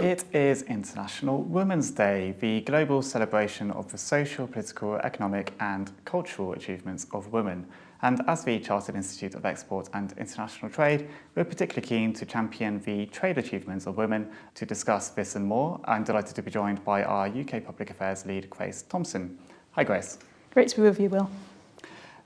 It is International Women's Day, the global celebration of the social, political, economic and cultural achievements of women. And as the Chartered Institute of Export and International Trade, we're particularly keen to champion the trade achievements of women. To discuss this and more, I'm delighted to be joined by our UK Public Affairs lead, Grace Thompson. Hi, Grace. Great to be with you, Will.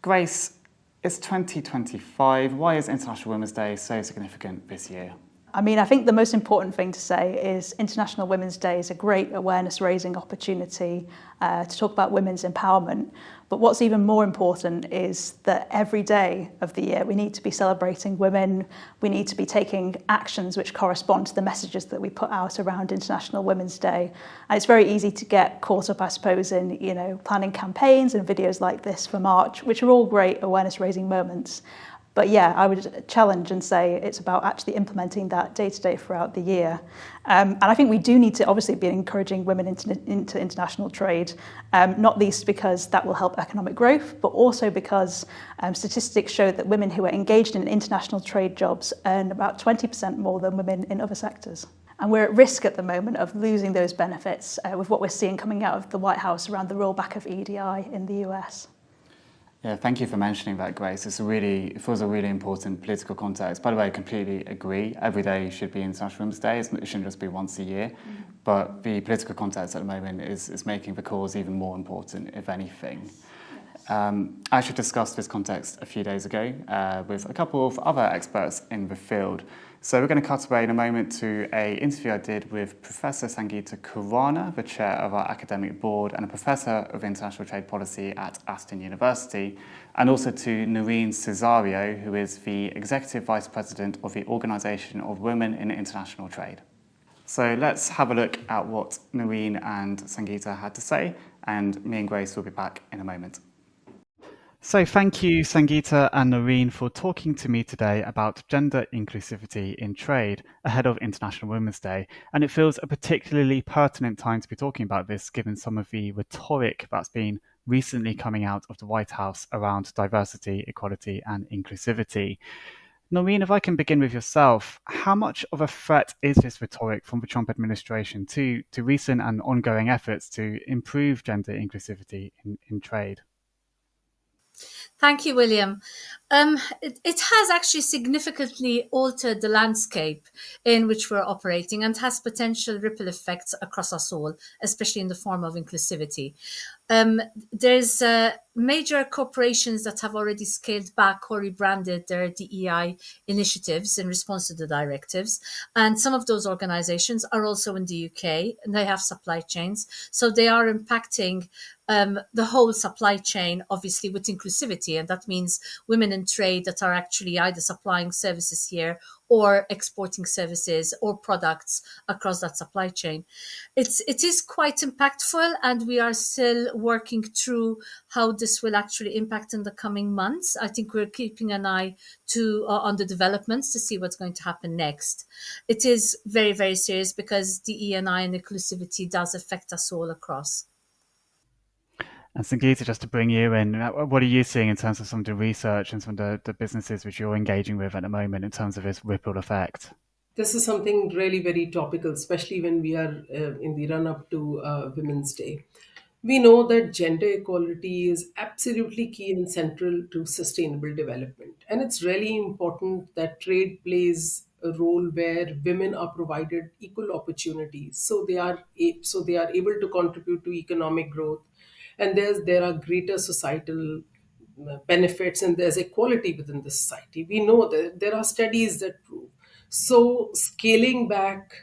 Grace, it's 2025. Why is International Women's Day so significant this year? I think the most important thing to say is International Women's Day is a great awareness-raising opportunity to talk about women's empowerment. But what's even more important is that every day of the year we need to be celebrating women. We need to be taking actions which correspond to the messages that we put out around International Women's Day. And it's very easy to get caught up, I suppose, in planning campaigns and videos like this for March, which are all great awareness-raising moments. But yeah, I would challenge and say it's about actually implementing that day to day throughout the year. And I think we do need to obviously be encouraging women into international trade, not least because that will help economic growth, but also because statistics show that women who are engaged in international trade jobs earn about 20% more than women in other sectors. And we're at risk at the moment of losing those benefits with what we're seeing coming out of the White House around the rollback of EDI in the US. Yeah, thank you for mentioning that, Grace. It feels a really important political context. By the way, I completely agree. Every day should be International Women's Day. It shouldn't just be once a year. But the political context at the moment is making the cause even more important, if anything. I actually discussed this context a few days ago with a couple of other experts in the field. So we're going to cut away in a moment to an interview I did with Professor Sangeeta Khorana, the chair of our academic board and a professor of international trade policy at Aston University, and also to Noreen Cesareo, who is the executive vice president of the Organisation of Women in International Trade. So let's have a look at what Noreen and Sangeeta had to say, and me and Grace will be back in a moment. So thank you, Sangeeta and Noreen, for talking to me today about gender inclusivity in trade ahead of International Women's Day. And it feels a particularly pertinent time to be talking about this, given some of the rhetoric that's been recently coming out of the White House around diversity, equality and inclusivity. Noreen, if I can begin with yourself, how much of a threat is this rhetoric from the Trump administration to recent and ongoing efforts to improve gender inclusivity in trade? Thank you, William. It has actually significantly altered the landscape in which we're operating and has potential ripple effects across us all, especially in the form of inclusivity. There's major corporations that have already scaled back or rebranded their DEI initiatives in response to the directives. And some of those organizations are also in the UK and they have supply chains. So they are impacting the whole supply chain, obviously, with inclusivity. And that means women in trade that are actually either supplying services here or exporting services or products across that supply chain. It is quite impactful, and we are still working through how this will actually impact in the coming months. I think we're keeping an eye on the developments to see what's going to happen next. It is very, very serious because DE&I and inclusivity does affect us all across. And Sangeeta, just to bring you in, what are you seeing in terms of some of the research and some of the businesses which you're engaging with at the moment in terms of its ripple effect? This is something really very topical, especially when we are in the run-up to Women's Day. We know that gender equality is absolutely key and central to sustainable development. And it's really important that trade plays a role where women are provided equal opportunities so they are able to contribute to economic growth, and there are greater societal benefits, and there's equality within the society. We know that there are studies that prove. So scaling back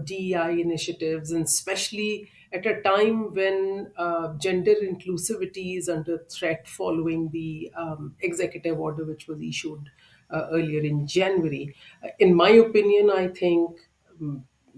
DEI initiatives, and especially at a time when gender inclusivity is under threat following the executive order which was issued earlier in January. In my opinion, I think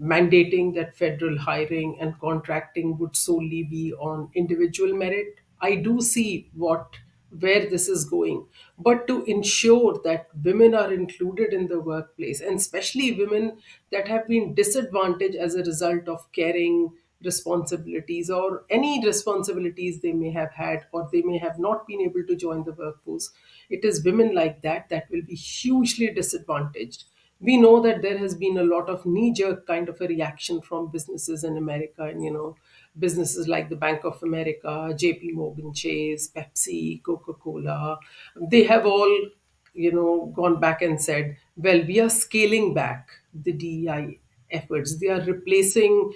mandating that federal hiring and contracting would solely be on individual merit. I do see where this is going, but to ensure that women are included in the workplace, and especially women that have been disadvantaged as a result of carrying responsibilities or any responsibilities they may have had, or they may have not been able to join the workforce. It is women like that will be hugely disadvantaged We know that there has been a lot of knee-jerk kind of a reaction from businesses in America, and businesses like the Bank of America, JP Morgan Chase, Pepsi, Coca-Cola, they have all gone back and said, well, we are scaling back the DEI efforts. They are replacing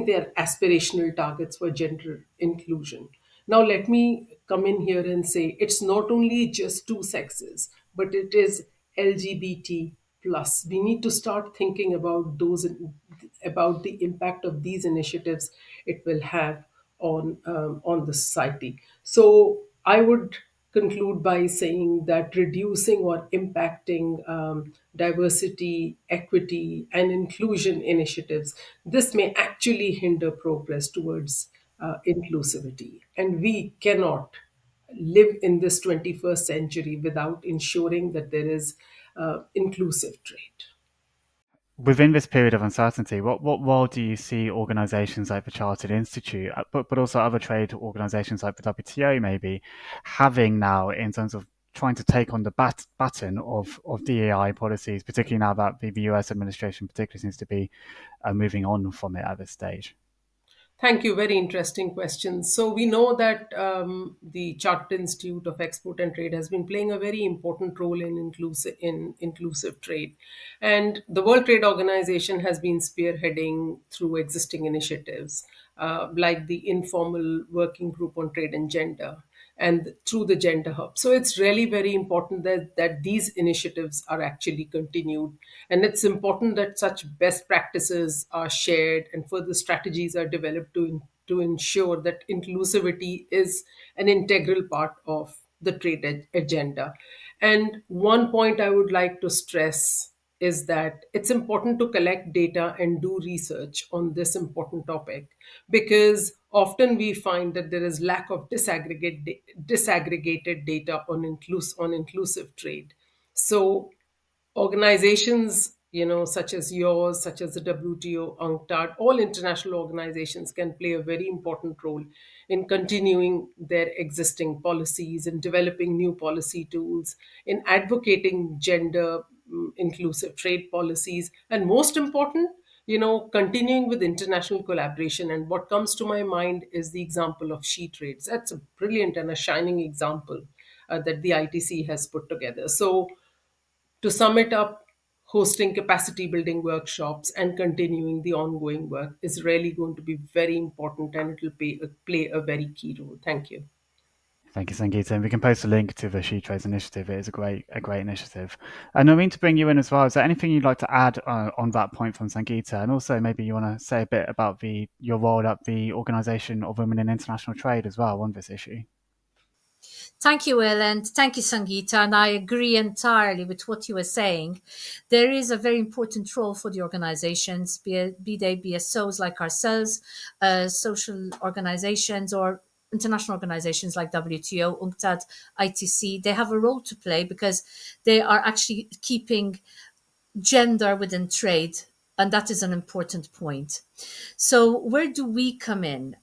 their aspirational targets for gender inclusion. Now, let me come in here and say it's not only just two sexes, but it is LGBT plus. We need to start thinking about the impact of these initiatives it will have on the society. So I would conclude by saying that reducing or impacting diversity, equity, and inclusion initiatives, this may actually hinder progress towards inclusivity. And we cannot live in this 21st century without ensuring that there is inclusive trade. Within this period of uncertainty, what role do you see organisations like the Chartered Institute, but also other trade organisations like the WTO maybe, having now in terms of trying to take on the baton of DEI policies, particularly now that the US administration particularly seems to be moving on from it at this stage? Thank you. Very interesting questions. So we know that the Chartered Institute of Export and Trade has been playing a very important role in inclusive trade, and the World Trade Organization has been spearheading through existing initiatives like the informal working group on trade and gender, and through the Gender Hub. So it's really very important that these initiatives are actually continued. And it's important that such best practices are shared and further strategies are developed to ensure that inclusivity is an integral part of the trade agenda. And one point I would like to stress is that it's important to collect data and do research on this important topic, because often we find that there is lack of disaggregated data on inclusive trade. So organizations, such as yours, such as the WTO, UNCTAD, all international organizations can play a very important role in continuing their existing policies, in developing new policy tools, in advocating gender inclusive trade policies, and most important, continuing with international collaboration. And what comes to my mind is the example of she trades. That's a brilliant and a shining example that the ITC has put together. So to sum it up, hosting capacity building workshops and continuing the ongoing work is really going to be very important, and it will play a very key role. Thank you. Thank you, Sangeeta. And we can post a link to the She Trades initiative. It is a great initiative. And Noreen, to bring you in as well, is there anything you'd like to add on that point from Sangeeta? And also maybe you want to say a bit about your role at the Organisation of Women in International Trade as well on this issue? Thank you, Will, and thank you, Sangeeta. And I agree entirely with what you were saying. There is a very important role for the organizations, be they BSOs like ourselves, social organizations, or international organizations like WTO, UNCTAD, ITC. They have a role to play because they are actually keeping gender within trade. And that is an important point. So where do we come in?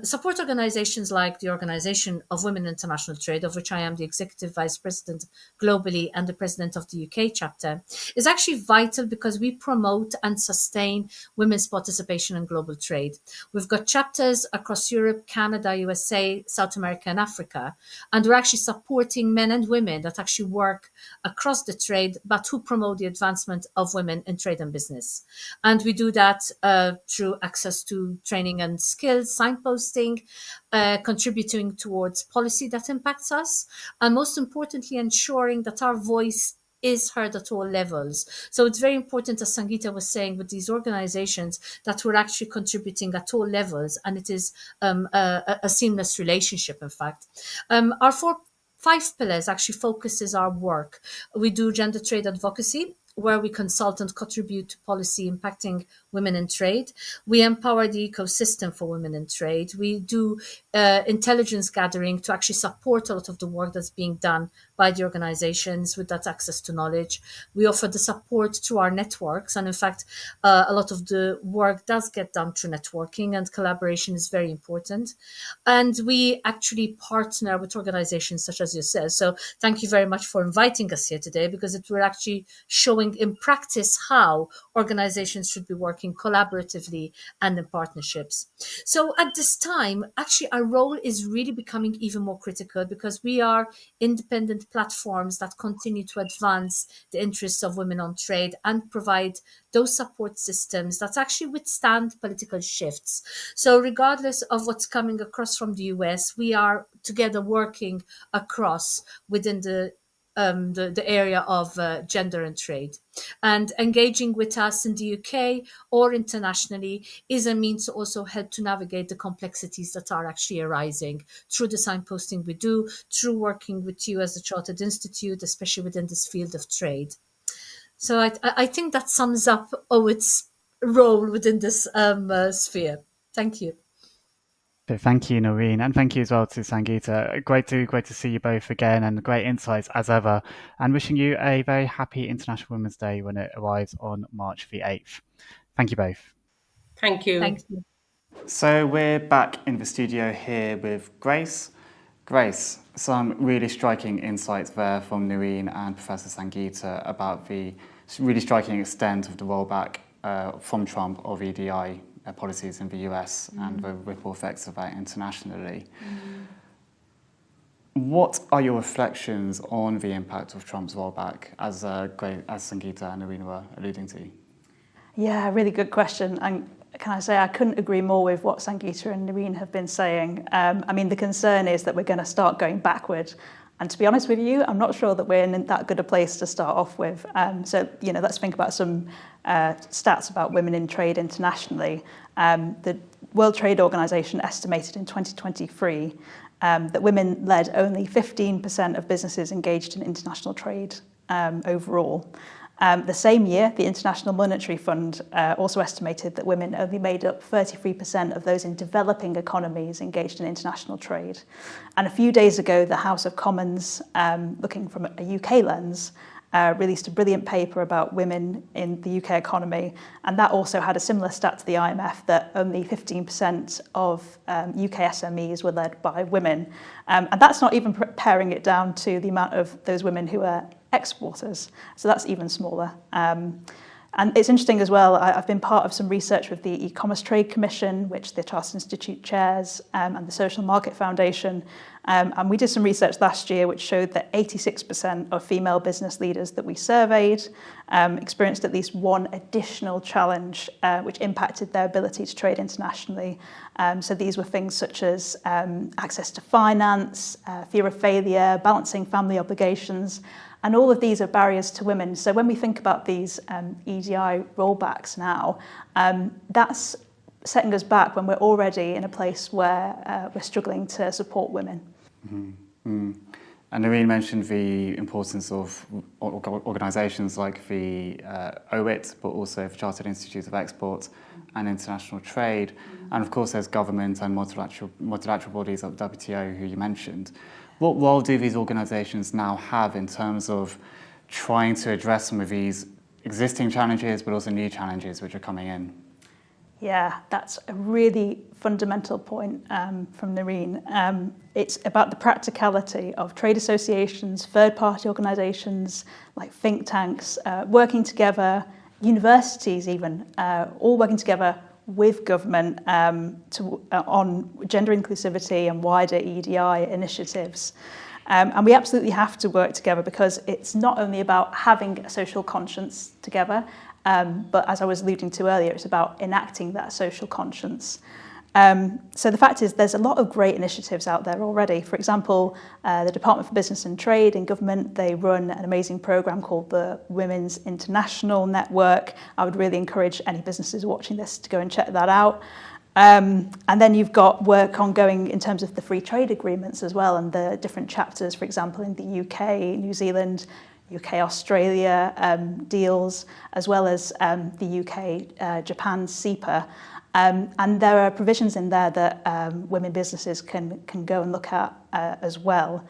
Support organizations like the Organization of Women in International Trade, of which I am the Executive Vice President globally and the President of the UK chapter, is actually vital because we promote and sustain women's participation in global trade. We've got chapters across Europe, Canada, USA, South America, and Africa, and we're actually supporting men and women that actually work across the trade, but who promote the advancement of women in trade and business. And we do that through access to training and skills, signposting, contributing towards policy that impacts us, and most importantly, ensuring that our voice is heard at all levels. So it's very important, as Sangeeta was saying, with these organizations that we're actually contributing at all levels, and it is a seamless relationship, in fact. Our five pillars actually focuses our work. We do gender trade advocacy, where we consult and contribute to policy impacting women in trade. We empower the ecosystem for women in trade. We do intelligence gathering to actually support a lot of the work that's being done by the organizations with that access to knowledge. We offer the support through our networks. And in fact, a lot of the work does get done through networking, and collaboration is very important. And we actually partner with organizations such as yourself. So thank you very much for inviting us here today, because we're actually showing in practice how organizations should be working collaboratively and in partnerships. So at this time, actually, our role is really becoming even more critical, because we are independent platforms that continue to advance the interests of women on trade and provide those support systems that actually withstand political shifts. So regardless of what's coming across from the US, we are together working across within the area of gender and trade. And engaging with us in the UK or internationally is a means to also help to navigate the complexities that are actually arising through the signposting we do, through working with you as a Chartered Institute, especially within this field of trade. So I think that sums up OIT's role within this sphere. Thank you. So thank you, Noreen, and thank you as well to Sangeeta. Great to see you both again, and great insights as ever. And wishing you a very happy International Women's Day when it arrives on March the 8th. Thank you both. Thank you. Thank you. So we're back in the studio here with Grace. Grace, some really striking insights there from Noreen and Professor Sangeeta about the really striking extent of the rollback from Trump of EDI policies in the US and the ripple effects of that internationally. What are your reflections on the impact of Trump's rollback, as Sangeeta and Noreen were alluding to? Yeah, really good question. And can I say I couldn't agree more with what Sangeeta and Noreen have been saying. I mean, the concern is that we're going to start going backward. And to be honest with you, I'm not sure that we're in that good a place to start off with. So, let's think about some stats about women in trade internationally. The World Trade Organization estimated in 2023 that women led only 15% of businesses engaged in international trade overall. The same year, the International Monetary Fund also estimated that women only made up 33% of those in developing economies engaged in international trade. And a few days ago, the House of Commons, looking from a UK lens, released a brilliant paper about women in the UK economy. And that also had a similar stat to the IMF, that only 15% of UK SMEs were led by women. And that's not even paring it down to the amount of those women who are exporters. So that's even smaller. And it's interesting as well, I've been part of some research with the E-Commerce Trade Commission, which the Chartered Institute chairs, and the Social Market Foundation. And we did some research last year which showed that 86% of female business leaders that we surveyed experienced at least one additional challenge which impacted their ability to trade internationally. So these were things such as access to finance, fear of failure, balancing family obligations. And all of these are barriers to women. So when we think about these EDI rollbacks now, that's setting us back when we're already in a place where we're struggling to support women. And Noreen mentioned the importance of organisations like the OIT, but also the Chartered Institute of Export and International Trade. And of course, there's government and multilateral bodies like WTO, who you mentioned. What role do these organisations now have in terms of trying to address some of these existing challenges, but also new challenges which are coming in? Yeah, that's a really fundamental point from Noreen. It's about the practicality of trade associations, third-party organisations like think tanks, working together, universities even, all working together with government on gender inclusivity and wider EDI initiatives. And we absolutely have to work together, because it's not only about having a social conscience together, but as I was alluding to earlier, it's about enacting that social conscience. So the fact is, there's a lot of great initiatives out there already. For example, the Department for Business and Trade in government, they run an amazing programme called the Women's International Network. I would really encourage any businesses watching this to go and check that out. And then you've got work ongoing in terms of the free trade agreements as well, and the different chapters, for example, in the UK, New Zealand, UK-Australia deals, as well as the UK-Japan CEPA. And there are provisions in there that women businesses can go and look at as well.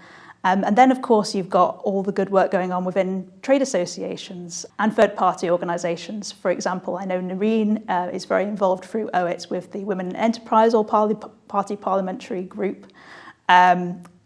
And then, of course, you've got all the good work going on within trade associations and third-party organisations. For example, I know Noreen is very involved through OIT with the Women in Enterprise All-Party Parliamentary Group.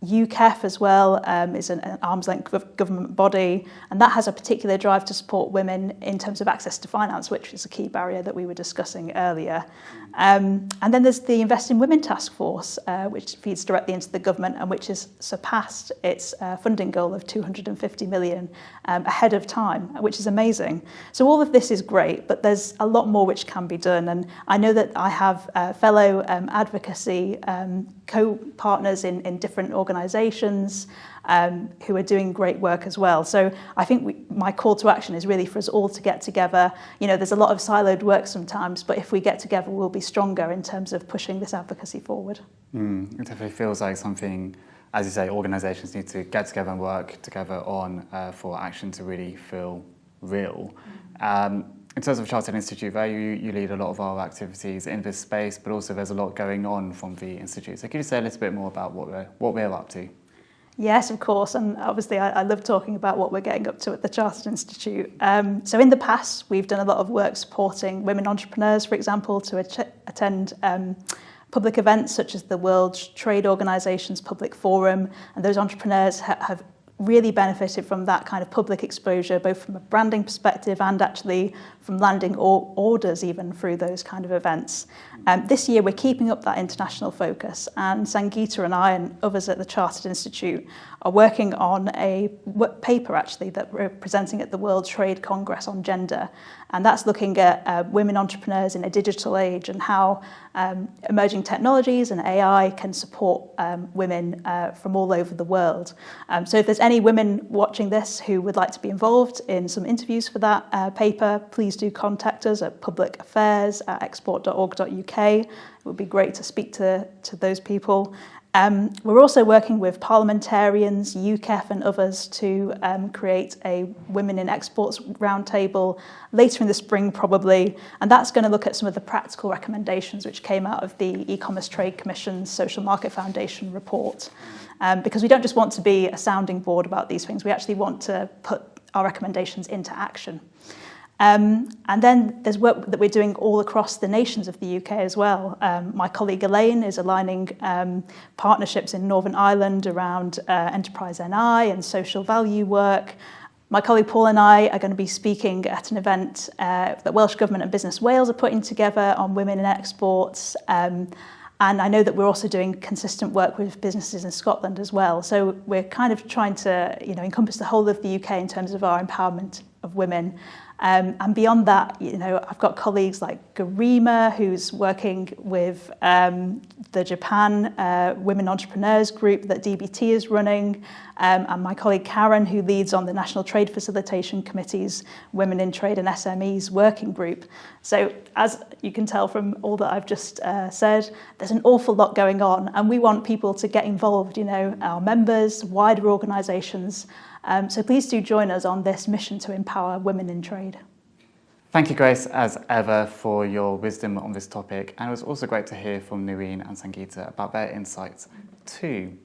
UKEF as well is an arm's-length government body, and that has a particular drive to support women in terms of access to finance, which is a key barrier that we were discussing earlier. And then there's the Invest in Women Task Force, which feeds directly into the government and which has surpassed its funding goal of 250 million ahead of time, which is amazing. So all of this is great, but there's a lot more which can be done. And I know that I have fellow advocacy co-partners in different organisations who are doing great work as well. So I think my call to action is really for us all to get together. You know, there's a lot of siloed work sometimes, but if we get together, we'll be stronger in terms of pushing this advocacy forward. It definitely feels like something, as you say, organisations need to get together and work together on for action to really feel real. In terms of Chartered Institute, there you lead a lot of our activities in this space, but also there's a lot going on from the Institute. So could you say a little bit more about what we're up to? Yes, of course, and obviously I love talking about what we're getting up to at the Chartered Institute. So in the past, we've done a lot of work supporting women entrepreneurs, for example, to attend public events such as the World Trade Organization's Public Forum, and those entrepreneurs have really benefited from that kind of public exposure, both from a branding perspective and actually from landing orders even through those kind of events. This year we're keeping up that international focus, and Sangeeta and I and others at the Chartered Institute are working on a paper actually that we're presenting at the World Trade Congress on Gender, and that's looking at women entrepreneurs in a digital age and how emerging technologies and AI can support women from all over the world. So if there's any women watching this who would like to be involved in some interviews for that paper, please do contact us at publicaffairs@export.org.uk. It would be great to speak to those people. We're also working with parliamentarians, UKEF and others to create a Women in Exports roundtable later in the spring probably, and that's going to look at some of the practical recommendations which came out of the E-Commerce Trade Commission's Social Market Foundation report. Because we don't just want to be a sounding board about these things, we actually want to put our recommendations into action. And then there's work that we're doing all across the nations of the UK as well. My colleague Elaine is aligning partnerships in Northern Ireland around enterprise NI and social value work. My colleague Paul and I are going to be speaking at an event that Welsh Government and Business Wales are putting together on women in exports. And I know that we're also doing consistent work with businesses in Scotland as well. So we're kind of trying to, encompass the whole of the UK in terms of our empowerment of women. And beyond that, I've got colleagues like Garima, who's working with the Japan Women Entrepreneurs Group that DBT is running, and my colleague Karen, who leads on the National Trade Facilitation Committee's Women in Trade and SMEs Working Group. So as you can tell from all that I've just said, there's an awful lot going on, and we want people to get involved, our members, wider organisations. So please do join us on this mission to empower women in trade. Thank you, Grace, as ever, for your wisdom on this topic. And it was also great to hear from Noreen and Sangeeta about their insights too.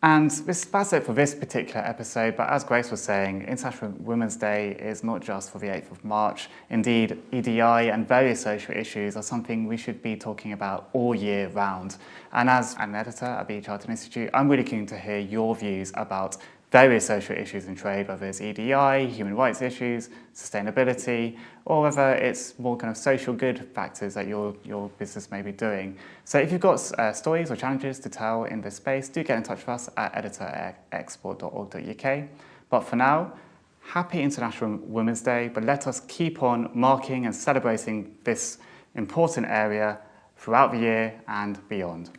And that's it for this particular episode. But as Grace was saying, International Women's Day is not just for the 8th of March. Indeed, EDI and various social issues are something we should be talking about all year round. And as an editor at the Chartered Institute, I'm really keen to hear your views about various social issues in trade, whether it's EDI, human rights issues, sustainability, or whether it's more kind of social good factors that your business may be doing. So if you've got stories or challenges to tell in this space, do get in touch with us at editor@export.org.uk. But for now, happy International Women's Day, but let us keep on marking and celebrating this important area throughout the year and beyond.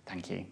Thank you.